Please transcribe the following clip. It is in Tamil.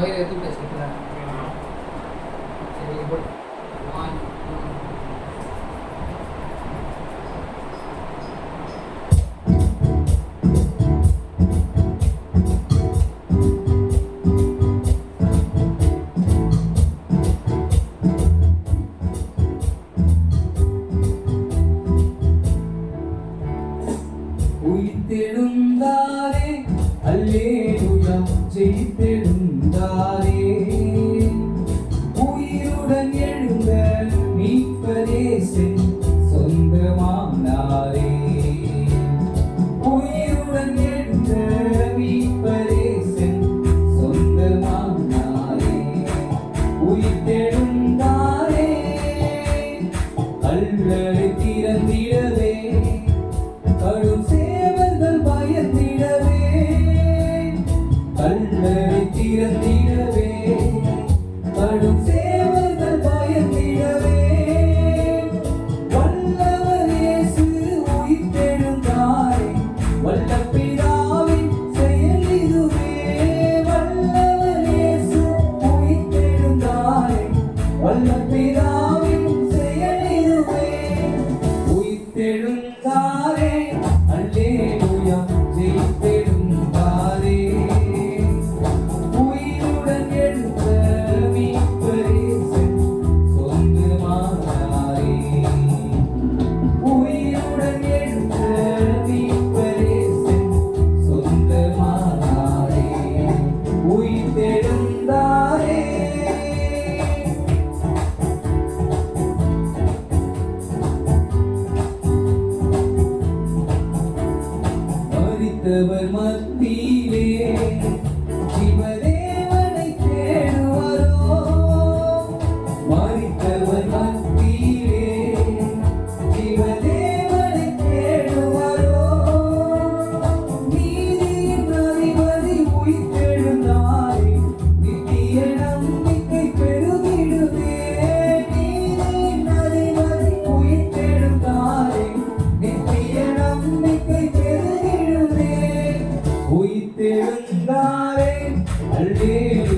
வயிறு எடுத்து பேசிக்கலாம். சரி போல் உயிர்த்தெழுந்தாரே அல்லேலூயா ஜெயித்தெழுந்தாரே உயிருடன் எழுந்த மீட்பரேசன் சொந்தமானாரே உயிருடன் எழுந்த மீட்பரேசன் சொந்தமானாரே உயிர்த்தெழுந்தாரே கல்லறை திறந்திடவே கடும் சேவர்கள் பயந்திடவே கல்லறை திறந்திடவே கடும் சேவர்கள் பயந்திடவே வல்லவர் இயேசு உயிர்த்தெழுந்தாரே வல்ல பிதாவின் செயல் இதுவே வல்லவர் இயேசு உயிர்த்தெழுந்தாரே வல்ல பிதாவின் செயல் இதுவே உயிர்த்தெழுந்தாரே அல்லேலூயா ஜெயித்தெழுந்தாரே உயிருடன் எழுந்த மீட்பரேசன் சொந்தமானாரே உயிருடன் எழுந்த மீட்பரேசன் சொந்தமானாரே உயிர்த்தெழுந்தாரே மரித்தவர் மத்தியிலே ஜீவதேவனை தேடுவாரோ மரித்தவர் மத்தியிலே ஜீவதேவனை தேடுவாரோ நீதியின் அதிபதி உயிர்த்தெழுந்தாரே நித்திய நம்பிக்கை பெருகிடுதே நீதியின் அதிபதி உயிர்த்தெழுந்தாரே நித்திய நம்பிக்கை பெருகிடுதே உயிர்த்தெழுந்தாரே அல்லேலூயா